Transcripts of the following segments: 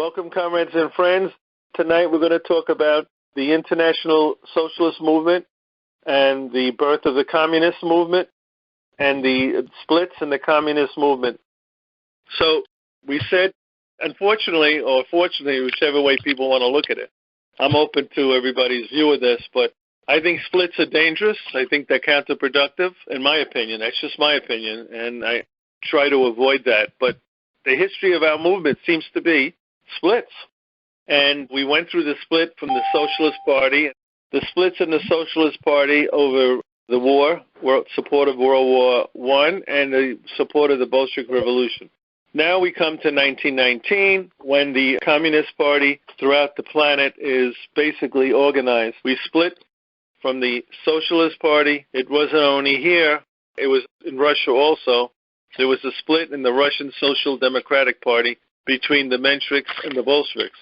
Welcome, comrades and friends. Tonight we're going to talk about the international socialist movement and the birth of the communist movement and the splits in the communist movement. So we said, unfortunately, or fortunately, whichever way people want to look at it, I'm open to everybody's view of this, but I think splits are dangerous. I think they're counterproductive, in my opinion. That's just my opinion, and I try to avoid that. But the history of our movement seems to be splits. And we went through the split from the Socialist Party. The splits in the Socialist Party over the war, support of World War I, and the support of the Bolshevik Revolution. Now we come to 1919, when the Communist Party throughout the planet is basically organized. We split from the Socialist Party. It wasn't only here, it was in Russia also. There was a split in the Russian Social Democratic Party between the Mensheviks and the Bolsheviks.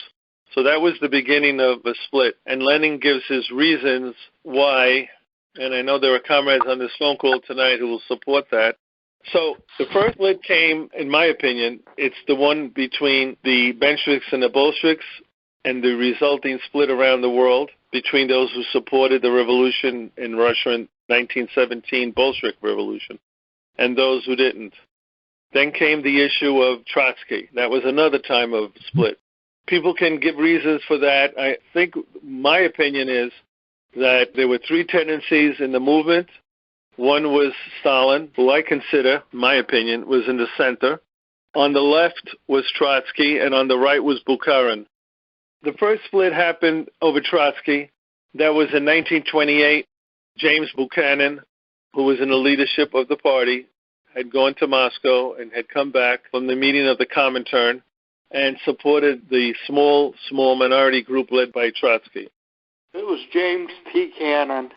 So that was the beginning of a split. And Lenin gives his reasons why, and I know there are comrades on this phone call tonight who will support that. So the first split came, in my opinion, it's the one between the Mensheviks and the Bolsheviks, and the resulting split around the world between those who supported the revolution in Russia in 1917, Bolshevik Revolution, and those who didn't. Then came the issue of Trotsky. That was another time of split. People can give reasons for that. I think my opinion is that there were three tendencies in the movement. One was Stalin, who I consider, my opinion, was in the center. On the left was Trotsky, and on the right was Bukharin. The first split happened over Trotsky. That was in 1928. James Buchanan, who was in the leadership of the party, had gone to Moscow and had come back from the meeting of the Comintern and supported the small minority group led by Trotsky. It was James P. Cannon.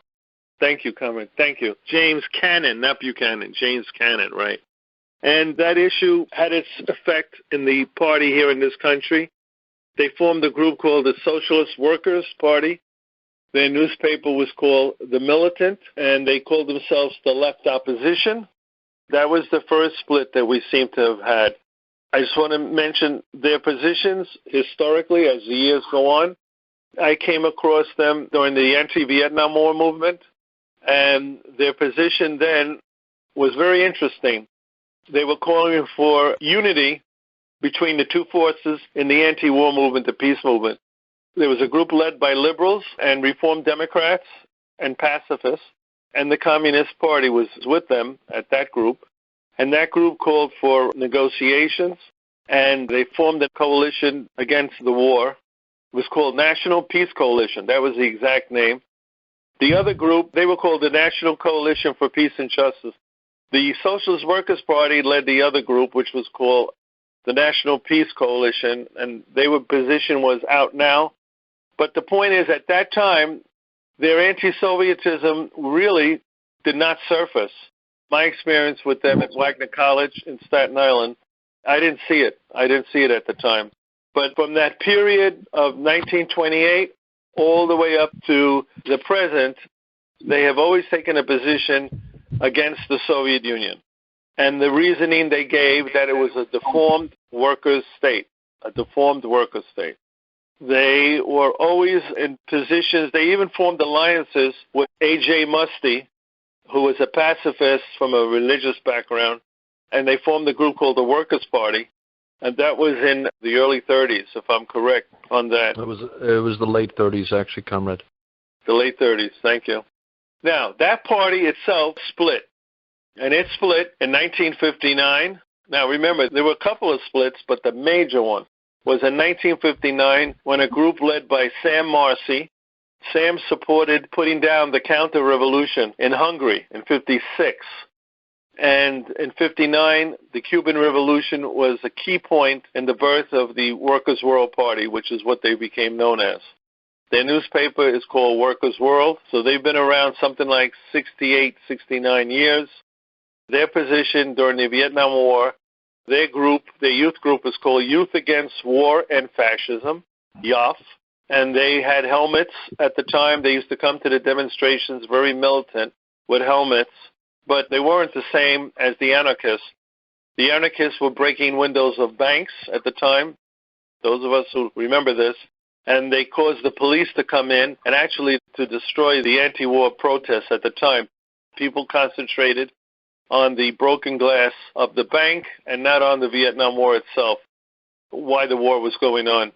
Thank you, comrade. Thank you. James Cannon, not Buchanan. James Cannon, right. And that issue had its effect in the party here in this country. They formed a group called the Socialist Workers' Party. Their newspaper was called The Militant, and they called themselves the Left Opposition. That was the first split that we seem to have had. I just want to mention their positions historically as the years go on. I came across them during the anti-Vietnam War movement, and their position then was very interesting. They were calling for unity between the two forces in the anti-war movement, the peace movement. There was a group led by liberals and Reform Democrats and pacifists, and the Communist Party was with them at that group. And that group called for negotiations, and they formed a coalition against the war. It was called National Peace Coalition. That was the exact name. The other group, they were called the National Coalition for Peace and Justice. The Socialist Workers' Party led the other group, which was called the National Peace Coalition, and their position was out now. But the point is, at that time, their anti-Sovietism really did not surface. My experience with them at Wagner College in Staten Island, I didn't see it. I didn't see it at the time. But from that period of 1928 all the way up to the present, they have always taken a position against the Soviet Union. And the reasoning they gave that it was a deformed workers' state, a deformed workers' state. They were always in positions, they even formed alliances with A.J. Muste, who was a pacifist from a religious background, and they formed a group called the Workers' Party, and that was in the early 30s, if I'm correct on that. It was the late 30s, actually, comrade. The late 30s, thank you. Now, that party itself split, and it split in 1959. Now, remember, there were a couple of splits, but the major one was in 1959 when a group led by Sam Marcy, Sam supported putting down the counter-revolution in Hungary in 56. And in 59, the Cuban Revolution was a key point in the birth of the Workers' World Party, which is what they became known as. Their newspaper is called Workers' World, so they've been around something like 68, 69 years. Their position during the Vietnam War, their group, their youth group is called Youth Against War and Fascism, YAF. And they had helmets at the time. They used to come to the demonstrations very militant with helmets, but they weren't the same as the anarchists. The anarchists were breaking windows of banks at the time. those of us who remember this, and they caused the police to come in and actually to destroy the anti-war protests at the time. People concentrated on the broken glass of the bank and not on the Vietnam War itself, why the war was going on.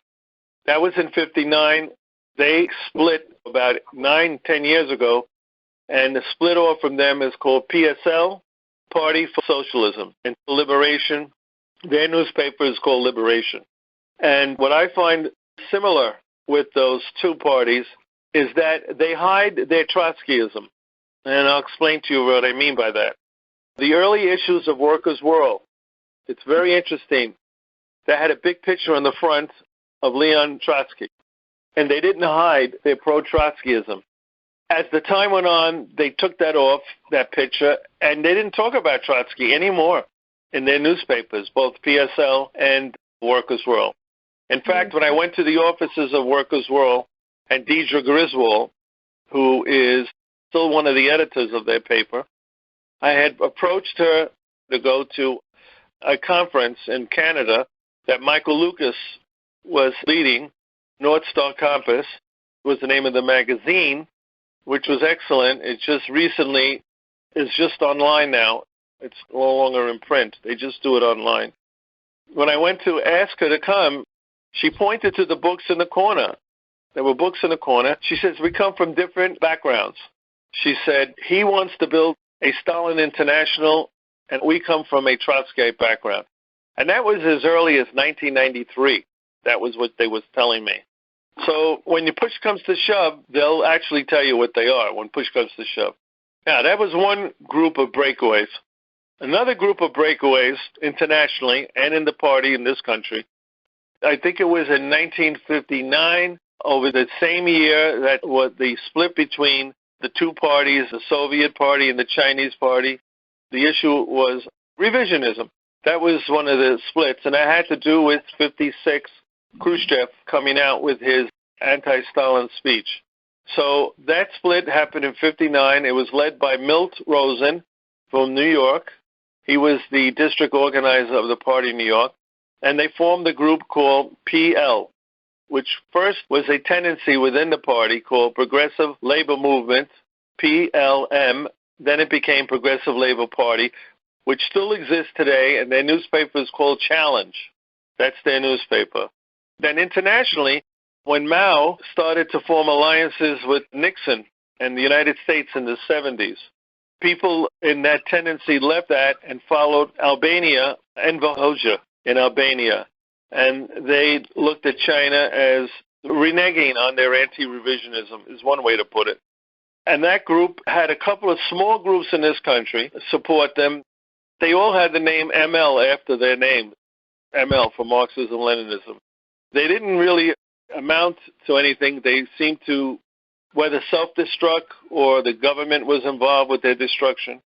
That was in 1959. They split about 9-10 years ago, and the split off from them is called PSL, Party for Socialism and Liberation. Their newspaper is called Liberation. And what I find similar with those two parties is that they hide their Trotskyism. And I'll explain to you what I mean by that. The early issues of Workers' World, it's very interesting. They had a big picture on the front of Leon Trotsky, and they didn't hide their pro-Trotskyism. As the time went on, they took that off, that picture, and they didn't talk about Trotsky anymore in their newspapers, both PSL and Workers' World. In fact, when I went to the offices of Workers' World, and Deidre Griswold, who is still one of the editors of their paper, I had approached her to go to a conference in Canada that Michael Lucas was leading. North Star Compass was the name of the magazine, which was excellent. It just recently is just online now. It's no longer in print. They just do it online. When I went to ask her to come, she pointed to the books in the corner. There were books in the corner. She says, we come from different backgrounds. She said, he wants to build a Stalin International, and we come from a Trotskyite background. And that was as early as 1993. That was what they was telling me. So when your push comes to shove, they'll actually tell you what they are when push comes to shove. Now, that was one group of breakaways. Another group of breakaways internationally and in the party in this country, I think it was in 1959, over the same year that was the split between the two parties, the Soviet Party and the Chinese Party. The issue was revisionism. That was one of the splits, and that had to do with 56, Khrushchev coming out with his anti-Stalin speech. So that split happened in 1959. It was led by Milt Rosen from New York. He was the district organizer of the party in New York, and they formed a group called PL, which first was a tendency within the party called Progressive Labor Movement, PLM. Then it became Progressive Labor Party, which still exists today, and their newspaper is called Challenge. That's their newspaper. Then internationally, when Mao started to form alliances with Nixon and the United States in the 70s, people in that tendency left that and followed Albania and Vohoja in Albania. And they looked at China as reneging on their anti-revisionism, is one way to put it. And that group had a couple of small groups in this country support them. They all had the name ML after their name, ML for Marxism-Leninism. They didn't really amount to anything. They seemed to whether self-destruct or the government was involved with their destruction.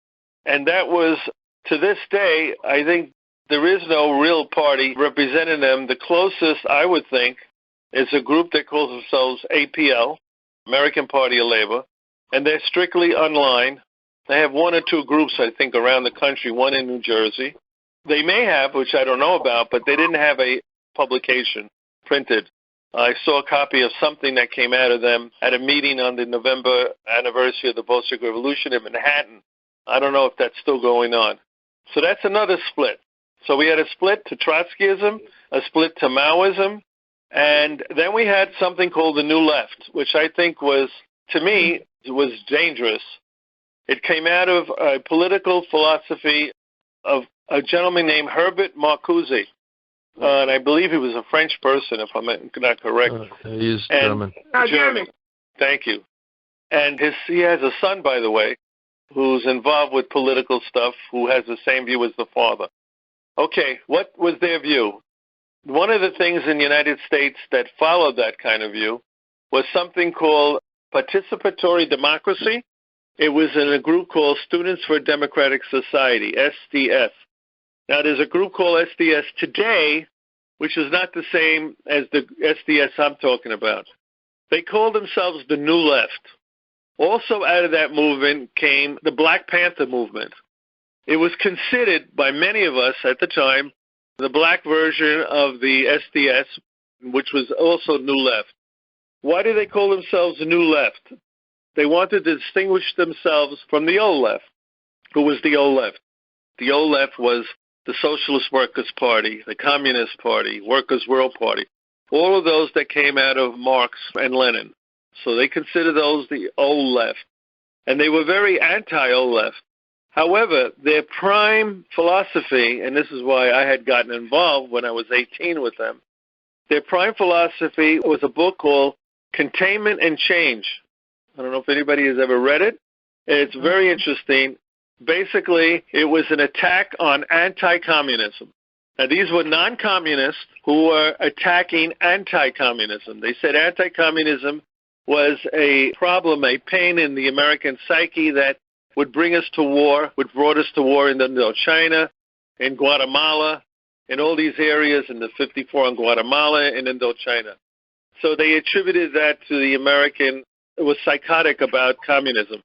And that was, to this day, I think there is no real party representing them. The closest, I would think, is a group that calls themselves APL, American Party of Labor, and they're strictly online. They have one or two groups, I think, around the country, one in New Jersey. They may have, which I don't know about, but they didn't have a publication printed. I saw a copy of something that came out of them at a meeting on the November anniversary of the Bolshevik Revolution in Manhattan. I don't know if that's still going on. So that's another split. So we had a split to Trotskyism, a split to Maoism, and then we had something called the New Left, which I think was, to me, was dangerous. It came out of a political philosophy of a gentleman named Herbert Marcuse. And I believe he was a French person, if I'm not correct. He's German. German. Thank you. And he has a son, by the way, who's involved with political stuff, who has the same view as the father. Okay, what was their view? One of the things in the United States that followed that kind of view was something called participatory democracy. It was in a group called Students for a Democratic Society, SDS. Now, there's a group called SDS today, which is not the same as the SDS I'm talking about. They call themselves the New Left. Also out of that movement came the Black Panther movement. It was considered by many of us at the time the black version of the SDS, which was also New Left. Why do they call themselves New Left? They wanted to distinguish themselves from the Old Left. Who was the Old Left? The Old Left was the Socialist Workers' Party, the Communist Party, Workers' World Party, all of those that came out of Marx and Lenin. So they consider those the Old Left. And they were very anti-Old Left. However, their prime philosophy, and this is why I had gotten involved when I was 18 with them, their prime philosophy was a book called Containment and Change. I don't know if anybody has ever read it. It's very interesting. Basically, it was an attack on anti-communism. Now, these were non-communists who were attacking anti-communism. They said anti-communism was a problem, a pain in the American psyche that would bring us to war, would brought us to war in Indochina, in Guatemala, in all these areas, in the 54 in Guatemala and Indochina. So they attributed that to the American, it was psychotic about communism.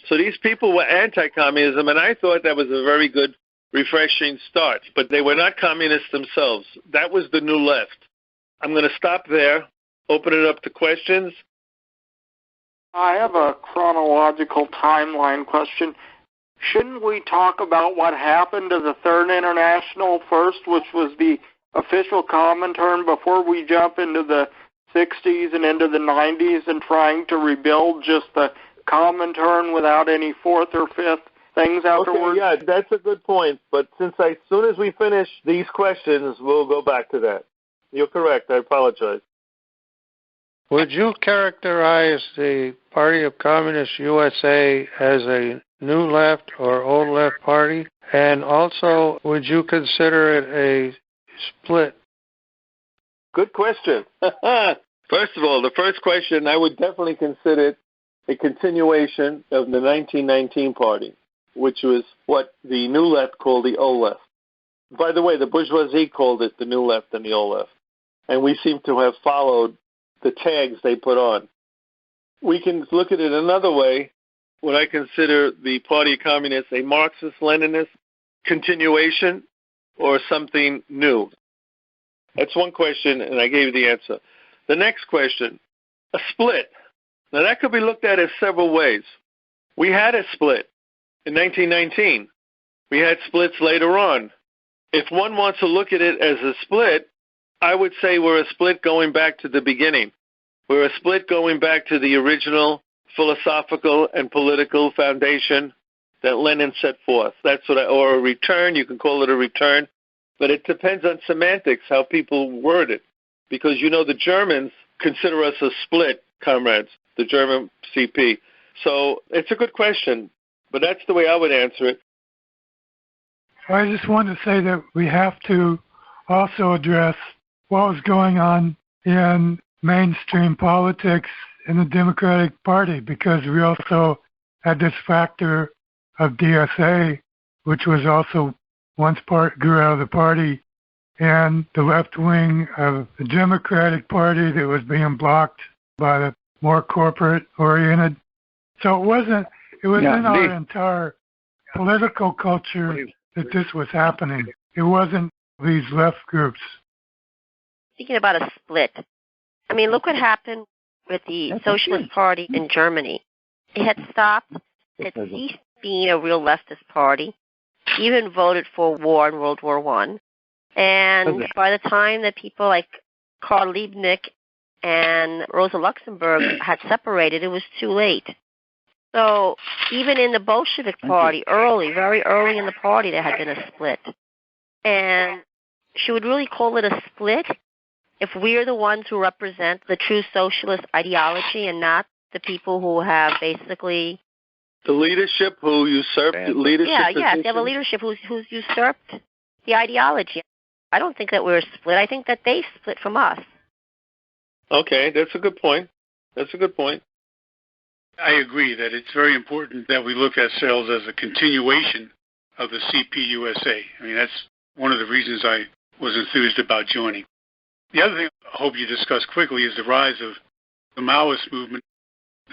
So these people were anti-communism, and I thought that was a very good, refreshing start. But they were not communists themselves. That was the New Left. I'm going to stop there, open it up to questions. I have a chronological timeline question. Shouldn't we talk about what happened to the Third International first, which was the official Comintern, before we jump into the 60s and into the 90s and trying to rebuild just the Comintern without any fourth or fifth things afterwards? Okay, yeah, that's a good point. But as soon as we finish these questions, we'll go back to that. You're correct. I apologize. Would you characterize the Party of Communist USA as a New Left or Old Left party? And also, would you consider it a split? Good question. First of all, the first question, I would definitely consider it a continuation of the 1919 party, which was what the New Left called the Old Left. By the way, the bourgeoisie called it the New Left and the Old Left. And we seem to have followed the tags they put on. We can look at it another way when I consider the Party of Communists a Marxist-Leninist continuation or something new. That's one question, and I gave you the answer. The next question, a split. Now, that could be looked at as several ways. We had a split in 1919. We had splits later on. If one wants to look at it as a split, I would say we're a split going back to the beginning. We're a split going back to the original philosophical and political foundation that Lenin set forth. That's what or a return, you can call it a return, but it depends on semantics, how people word it. Because, the Germans consider us a split, comrades, the German CP. So it's a good question, but that's the way I would answer it. I just wanted to say that we have to also address what was going on in mainstream politics in the Democratic Party, because we also had this factor of DSA, which was also once grew out of the party, and the left wing of the Democratic Party that was being blocked by the more corporate-oriented. So it was in our entire political culture that this was happening. It wasn't these left groups. Speaking about a split, I mean, look what happened with the Socialist Party in Germany. It had stopped, it ceased being a real leftist party, even voted for war in World War I. And by the time that people like Karl Liebknecht and Rosa Luxemburg had separated, it was too late. So even in the Bolshevik Party, very early in the party, there had been a split. And she would really call it a split if we're the ones who represent the true socialist ideology and not the people who have basically... The leadership who usurped leadership Yeah, positions? they have a leadership who's usurped the ideology. I don't think that we're a split. I think that they split from us. Okay, that's a good point. I agree that it's very important that we look at ourselves as a continuation of the C.P.U.S.A. I mean, that's one of the reasons I was enthused about joining. The other thing I hope you discuss quickly is the rise of the Maoist movement,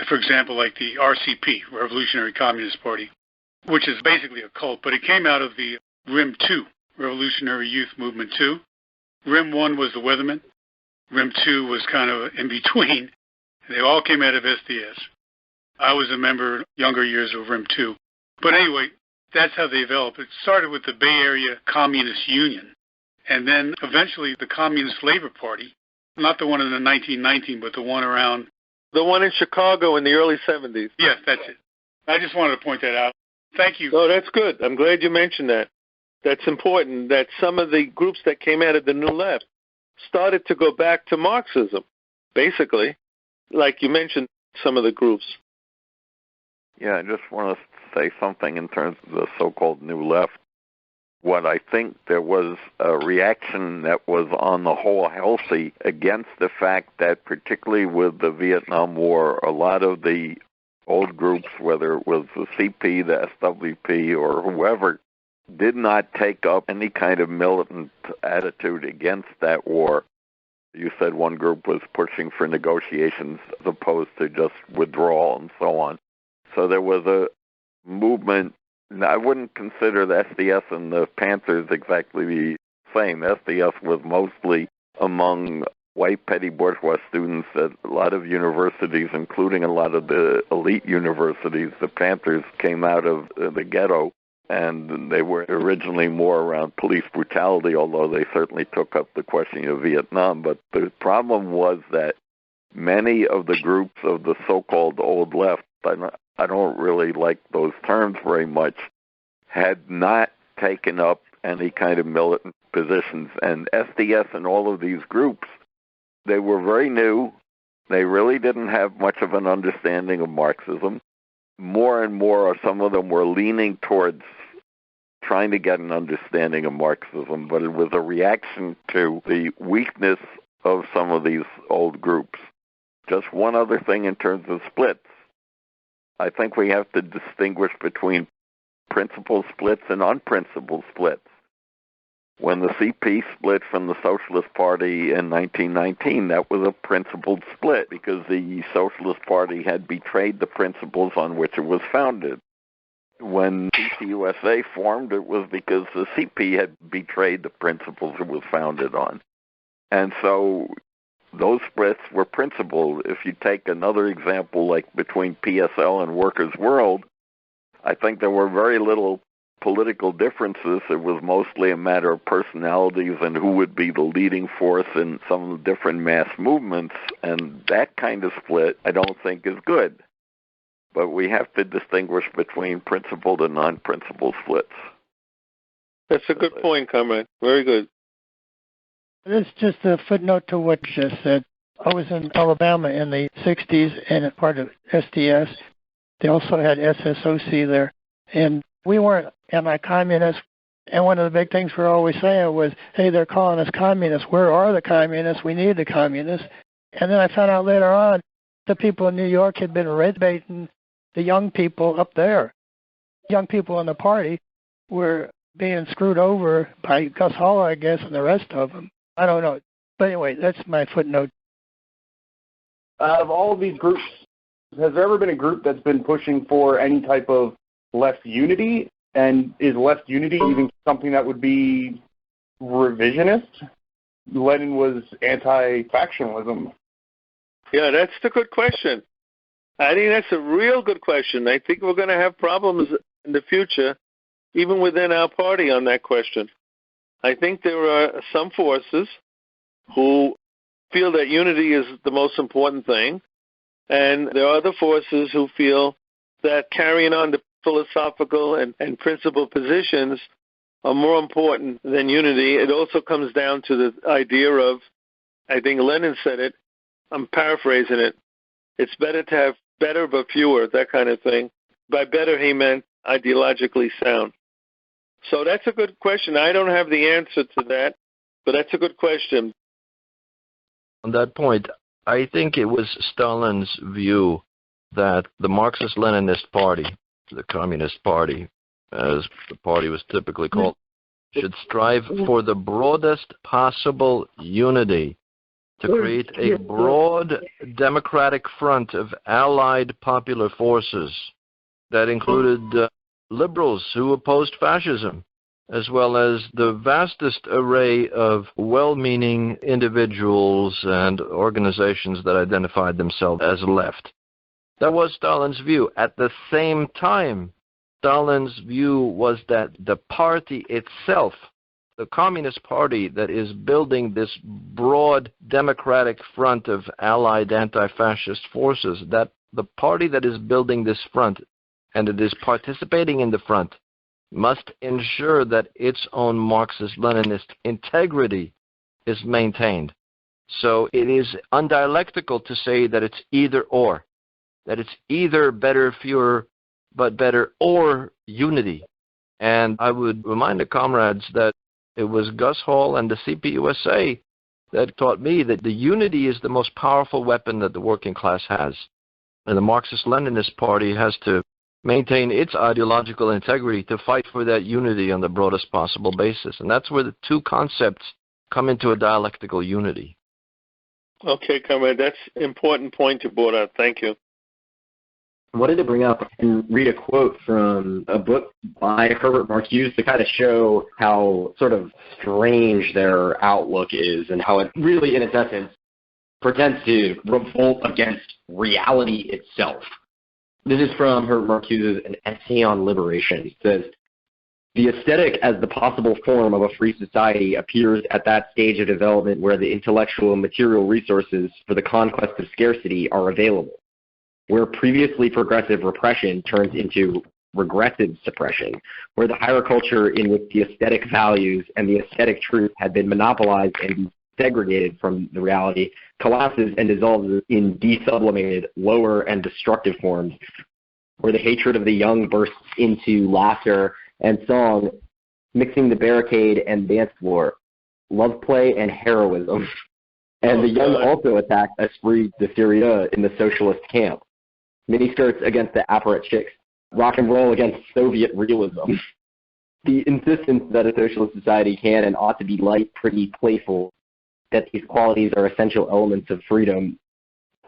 for example, like the RCP, Revolutionary Communist Party, which is basically a cult, but it came out of the RIM 2, Revolutionary Youth Movement 2. RIM 1 was the Weathermen, RIM 2 was kind of in between. They all came out of SDS. I was a member younger years of RIM 2. But anyway, that's how they developed. It started with the Bay Area Communist Union, and then eventually the Communist Labor Party, not the one in the 1919, but the one around... The one in Chicago in the early 70s. Yes, that's it. I just wanted to point that out. Thank you. Oh, that's good. I'm glad you mentioned that. That's important, that some of the groups that came out of the New Left started to go back to Marxism, basically, like you mentioned, some of the groups. Yeah, I just want to say something in terms of the so-called New Left. What I think there was a reaction that was on the whole healthy against the fact that, particularly with the Vietnam War, a lot of the old groups, whether it was the CP, the SWP, or whoever, did not take up any kind of militant attitude against that war. You said one group was pushing for negotiations as opposed to just withdrawal and so on. So there was a movement. I wouldn't consider the SDS and the Panthers exactly the same. SDS was mostly among white petty bourgeois students at a lot of universities, including a lot of the elite universities. The Panthers came out of the ghetto, and they were originally more around police brutality, although they certainly took up the question of Vietnam. But the problem was that many of the groups of the so-called old left, I don't really like those terms very much, had not taken up any kind of militant positions. And SDS and all of these groups, they were very new. They really didn't have much of an understanding of Marxism. More and more, some of them were leaning towards trying to get an understanding of Marxism, but it was a reaction to the weakness of some of these old groups. Just one other thing in terms of splits. I think we have to distinguish between principled splits and unprincipled splits. When the CP split from the Socialist Party in 1919, that was a principled split because the Socialist Party had betrayed the principles on which it was founded. When PCUSA formed, it was because the CP had betrayed the principles it was founded on. And so those splits were principled. If you take another example, like between PSL and Workers' World, I think there were very little political differences. It was mostly a matter of personalities and who would be the leading force in some of the different mass movements. And that kind of split, I don't think, is good. But we have to distinguish between principled and non-principled splits. That's a good point, comrade. Very good. This is just a footnote to what you just said. I was in Alabama in the 60s and a part of SDS. They also had SSOC there. And we weren't anti-communist. And one of the big things we're always saying was, hey, they're calling us communists. Where are the communists? We need the communists. And then I found out later on the people in New York had been red-baiting the young people up there. Young people in the party were being screwed over by Gus Hall, I guess, and the rest of them. I don't know. But anyway, that's my footnote. Out of all of these groups, has there ever been a group that's been pushing for any type of left unity? And is left unity even something that would be revisionist? Lenin was anti-factionalism. Yeah, that's the good question. I think that's a real good question. I think we're going to have problems in the future, even within our party, on that question. I think there are some forces who feel that unity is the most important thing, and there are other forces who feel that carrying on the philosophical and principled positions are more important than unity. It also comes down to the idea of, I think Lenin said it, I'm paraphrasing it, it's better to have better but fewer, that kind of thing. By better, he meant ideologically sound. So that's a good question. I don't have the answer to that, but that's a good question. On that point, I think it was Stalin's view that the Marxist-Leninist Party, the Communist Party, as the party was typically called, should strive for the broadest possible unity to create a broad democratic front of allied popular forces that included liberals who opposed fascism, as well as the vastest array of well-meaning individuals and organizations that identified themselves as left. That was Stalin's view. At the same time, Stalin's view was that the party itself, the Communist Party that is building this broad democratic front of allied anti-fascist forces, that the party that is building this front and it is participating in the front must ensure that its own Marxist-Leninist integrity is maintained. So it is undialectical to say that it's either or, that it's either better, fewer, but better, or unity. And I would remind the comrades that it was Gus Hall and the C.P.U.S.A. that taught me that the unity is the most powerful weapon that the working class has. And the Marxist-Leninist Party has to maintain its ideological integrity to fight for that unity on the broadest possible basis. And that's where the two concepts come into a dialectical unity. Okay, comrade, that's an important point you brought up. Thank you. I wanted to bring up and read a quote from a book by Herbert Marcuse to kind of show how sort of strange their outlook is and how it really, in its essence, pretends to revolt against reality itself. This is from Herbert Marcuse's An Essay on Liberation. It says, "The aesthetic as the possible form of a free society appears at that stage of development where the intellectual and material resources for the conquest of scarcity are available, where previously progressive repression turns into regressive suppression, where the higher culture in which the aesthetic values and the aesthetic truth had been monopolized and segregated from the reality collapses and dissolves in desublimated, lower and destructive forms, where the hatred of the young bursts into laughter and song, mixing the barricade and dance floor, love play and heroism. And the young also attack esprit de sérieux in the socialist camp. Miniskirts against the apparat chicks, rock and roll against Soviet realism. The insistence that a socialist society can and ought to be light, pretty, playful, that these qualities are essential elements of freedom,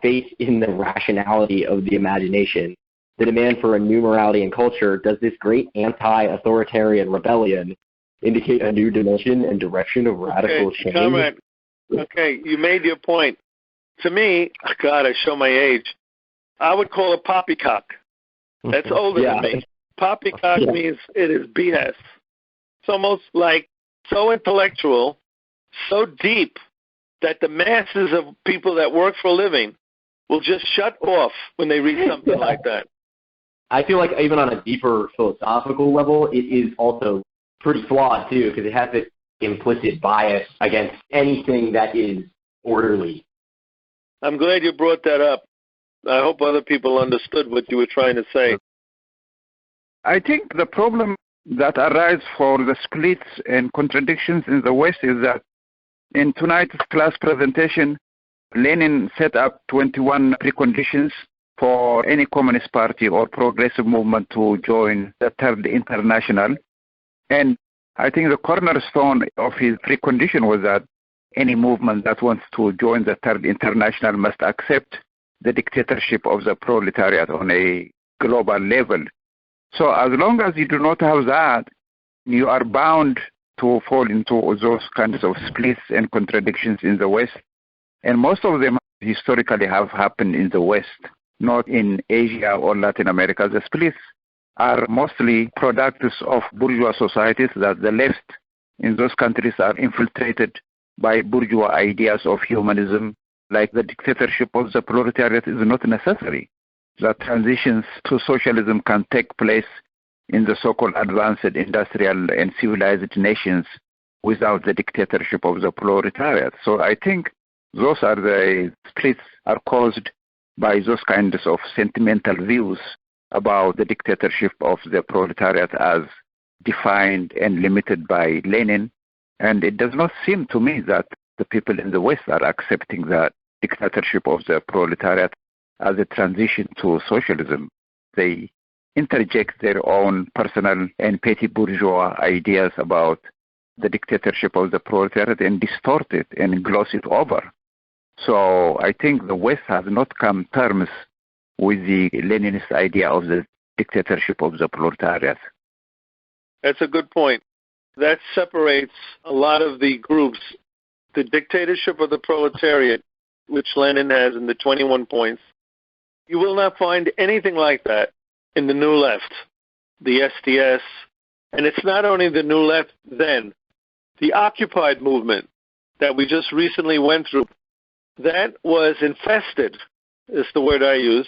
face in the rationality of the imagination. The demand for a new morality and culture, does this great anti-authoritarian rebellion indicate a new dimension and direction of radical change?" Comrade, okay, you made your point. To me, God, I show my age, I would call it poppycock. That's older than me. Poppycock means it is BS. It's almost like so intellectual, so deep, that the masses of people that work for a living will just shut off when they read something like that. I feel like even on a deeper philosophical level, it is also pretty flawed, too, because it has this implicit bias against anything that is orderly. I'm glad you brought that up. I hope other people understood what you were trying to say. I think the problem that arises for the splits and contradictions in the West is that in tonight's class presentation, Lenin set up 21 preconditions for any communist party or progressive movement to join the Third International. And I think the cornerstone of his precondition was that any movement that wants to join the Third International must accept the dictatorship of the proletariat on a global level. So as long as you do not have that, you are bound to fall into those kinds of splits and contradictions in the West. And most of them historically have happened in the West, not in Asia or Latin America. The splits are mostly products of bourgeois societies that the left in those countries are infiltrated by bourgeois ideas of humanism, like the dictatorship of the proletariat is not necessary. The transitions to socialism can take place in the so-called advanced industrial and civilized nations without the dictatorship of the proletariat. So I think those are the splits are caused by those kinds of sentimental views about the dictatorship of the proletariat as defined and limited by Lenin. And it does not seem to me that the people in the West are accepting that dictatorship of the proletariat as a transition to socialism. They interject their own personal and petty bourgeois ideas about the dictatorship of the proletariat and distort it and gloss it over. So I think the West has not come to terms with the Leninist idea of the dictatorship of the proletariat. That's a good point. that separates a lot of the groups. The dictatorship of the proletariat, which Lenin has in the 21 points, you will not find anything like that in the New Left, the SDS. And it's not only the New Left then, the Occupied movement that we just recently went through, that was infested, is the word I use,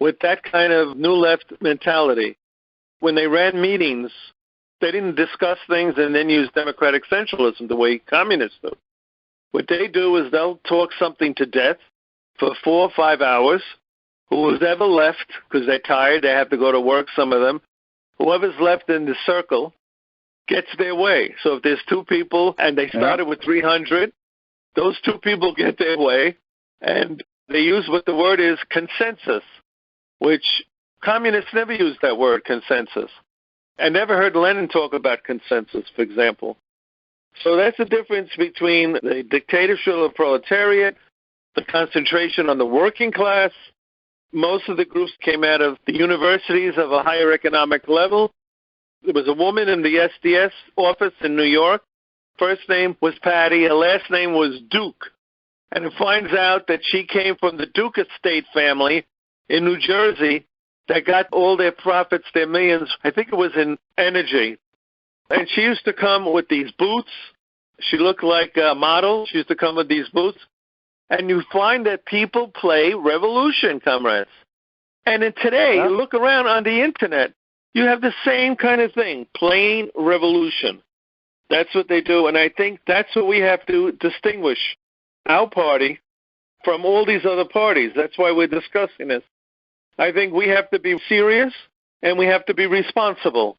with that kind of New Left mentality. When they ran meetings, they didn't discuss things and then use democratic centralism the way communists do. What they do is they'll talk something to death for 4 or 5 hours. Who's ever left, because they're tired, they have to go to work, some of them, whoever's left in the circle gets their way. So if there's 2 people and they started with 300, those 2 people get their way, and they use what the word is consensus, which communists never use that word, consensus. I never heard Lenin talk about consensus, for example. So that's the difference between the dictatorship of the proletariat, the concentration on the working class. Most of the groups came out of the universities of a higher economic level. There was a woman in the SDS office in New York. First name was Patty. Her last name was Duke. And it finds out that she came from the Duke estate family in New Jersey that got all their profits, their millions, I think it was in energy. And she used to come with these boots. She looked like a model. She used to come with these boots. And you find that people play revolution, comrades. And then today, you look around on the Internet, you have the same kind of thing, playing revolution. That's what they do. And I think that's what we have to distinguish our party from all these other parties. That's why we're discussing this. I think we have to be serious and we have to be responsible.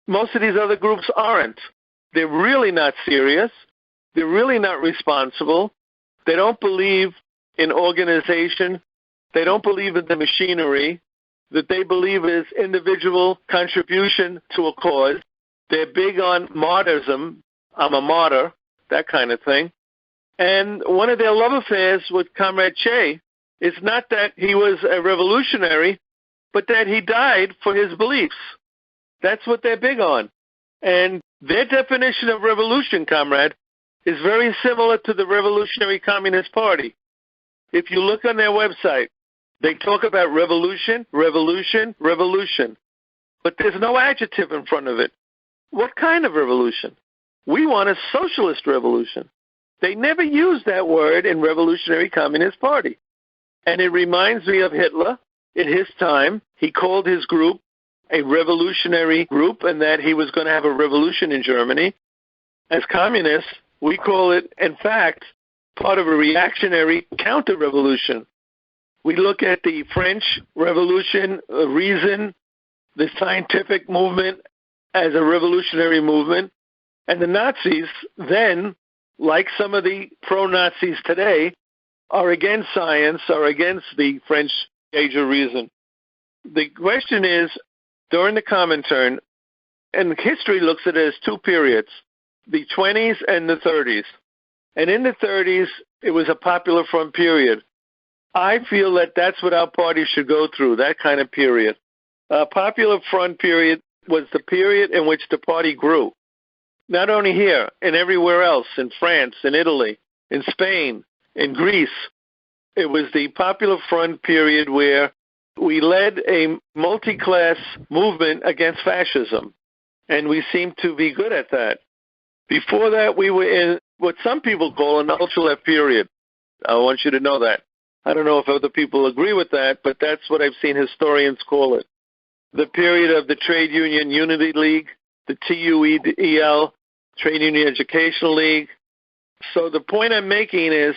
Most of these other groups aren't. They're really not serious. They're really not responsible. They don't believe in organization. They don't believe in the machinery. That they believe is individual contribution to a cause. They're big on martyrism. I'm a martyr, that kind of thing. And one of their love affairs with Comrade Che is not that he was a revolutionary, but that he died for his beliefs. That's what they're big on. And their definition of revolution, comrade, is very similar to the Revolutionary Communist Party. If you look on their website, they talk about revolution, revolution, revolution. But there's no adjective in front of it. What kind of revolution? We want a socialist revolution. They never used that word in Revolutionary Communist Party. And it reminds me of Hitler. In his time, he called his group a revolutionary group and that he was going to have a revolution in Germany. As communists, we call it, in fact, part of a reactionary counter-revolution. We look at the French Revolution, reason, the scientific movement as a revolutionary movement, and the Nazis then, like some of the pro-Nazis today, are against science, are against the French age of reason. The question is, during the Comintern, and history looks at it as 2 periods, the 20s and the 30s. And in the 30s, it was a Popular Front period. I feel that that's what our party should go through, that kind of period. A Popular Front period was the period in which the party grew. Not only here, and everywhere else, in France, in Italy, in Spain, in Greece. It was the Popular Front period where we led a multi-class movement against fascism, and we seemed to be good at that. Before that, we were in what some people call an ultra-left period. I want you to know that. I don't know if other people agree with that, but that's what I've seen historians call it. The period of the Trade Union Unity League, the TUEL, Trade Union Educational League. So the point I'm making is,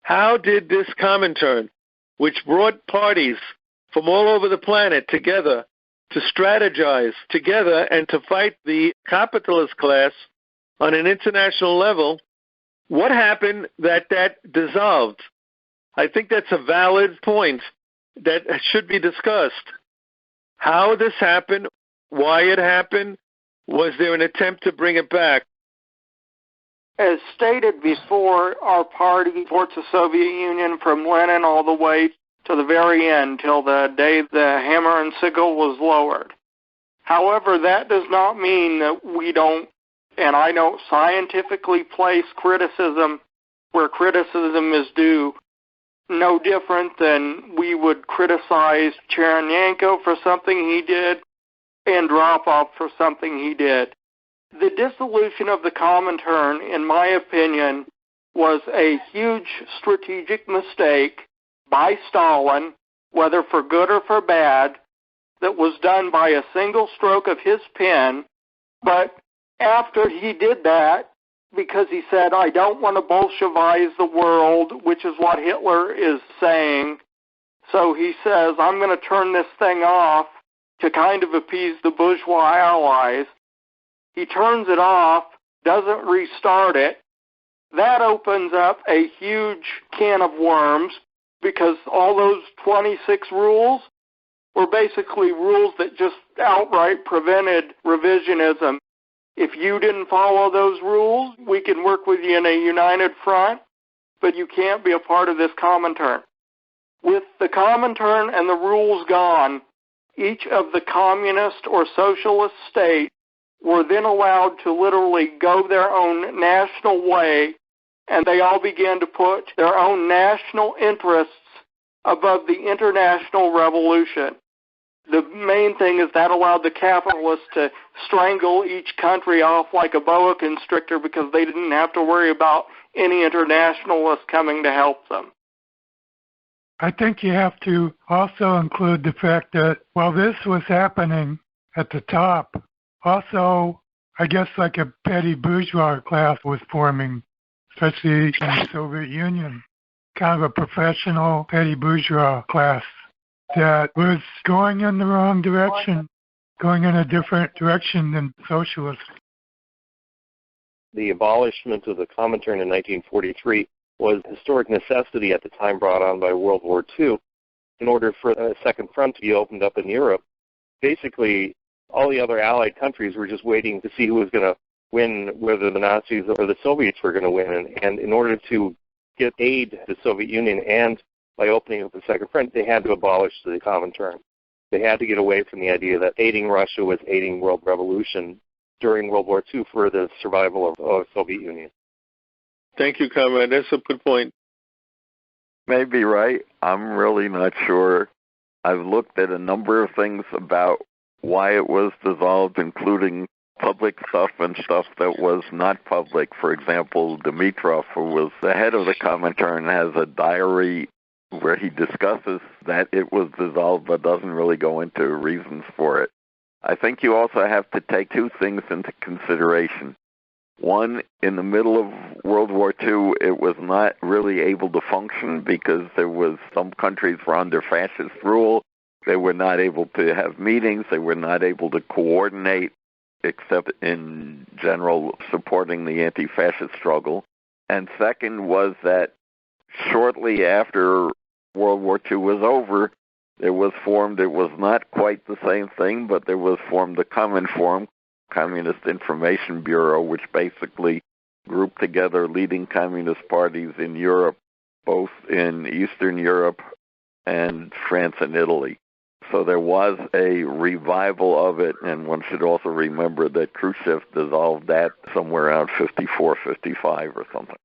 how did this Comintern, which brought parties from all over the planet together to strategize together and to fight the capitalist class on an international level, what happened that dissolved? I think that's a valid point that should be discussed. How this happened, why it happened, was there an attempt to bring it back? As stated before, our party supports the Soviet Union from Lenin all the way to the very end, till the day the hammer and sickle was lowered. However, that does not mean that we don't and I don't scientifically place criticism where criticism is due, no different than we would criticize Chernenko for something he did and Andropov for something he did. The dissolution of the Comintern, in my opinion, was a huge strategic mistake by Stalin, whether for good or for bad, that was done by a single stroke of his pen. But after he did that, because he said, I don't want to Bolshevize the world, which is what Hitler is saying, so he says, I'm going to turn this thing off to kind of appease the bourgeois allies. He turns it off, doesn't restart it. That opens up a huge can of worms, because all those 26 rules were basically rules that just outright prevented revisionism. If you didn't follow those rules, we can work with you in a united front, but you can't be a part of this Comintern. With the Comintern and the rules gone, each of the communist or socialist states were then allowed to literally go their own national way, and they all began to put their own national interests above the international revolution. The main thing is that allowed the capitalists to strangle each country off like a boa constrictor because they didn't have to worry about any internationalists coming to help them. I think you have to also include the fact that while this was happening at the top, also, I guess like a petty bourgeois class was forming, especially in the Soviet Union, kind of a professional petty bourgeois class that was going in the wrong direction, going in a different direction than socialism. The abolishment of the Comintern in 1943 was a historic necessity at the time brought on by World War II in order for a second front to be opened up in Europe. Basically, all the other Allied countries were just waiting to see who was going to win, whether the Nazis or the Soviets were going to win. And in order to get aid to the Soviet Union and by opening up the second front, they had to abolish the Comintern. They had to get away from the idea that aiding Russia was aiding world revolution during World War II for the survival of the Soviet Union. Thank you, Comrade. That's a good point. May be right. I'm really not sure. I've looked at a number of things about why it was dissolved, including public stuff and stuff that was not public. For example, Dimitrov, who was the head of the Comintern, has a diary where he discusses that it was dissolved but doesn't really go into reasons for it. I think you also have to take two things into consideration. One, in the middle of World War II, it was not really able to function because some countries were under fascist rule. They were not able to have meetings. They were not able to coordinate, except in general supporting the anti-fascist struggle. And second was that shortly after World War II was over, there was formed, it was not quite the same thing, but there was formed the Comintern, Communist Information Bureau, which basically grouped together leading communist parties in Europe, both in Eastern Europe and France and Italy. So there was a revival of it, and one should also remember that Khrushchev dissolved that somewhere around 54, 55 or something.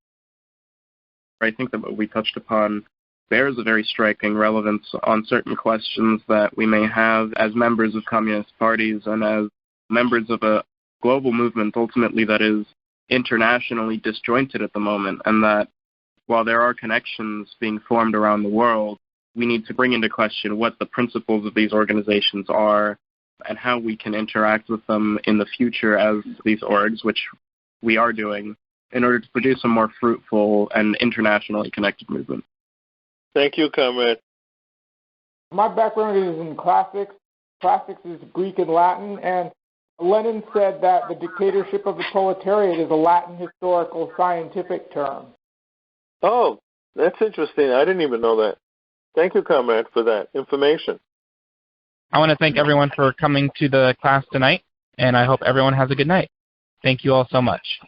I think that what we touched upon bears a very striking relevance on certain questions that we may have as members of communist parties and as members of a global movement, ultimately, that is internationally disjointed at the moment, and that while there are connections being formed around the world, we need to bring into question what the principles of these organizations are and how we can interact with them in the future as these orgs, which we are doing, in order to produce a more fruitful and internationally connected movement. Thank you, Comrade. My background is in classics. Classics is Greek and Latin, and Lenin said that the dictatorship of the proletariat is a Latin historical scientific term. Oh, that's interesting. I didn't even know that. Thank you, Comrade, for that information. I want to thank everyone for coming to the class tonight, and I hope everyone has a good night. Thank you all so much.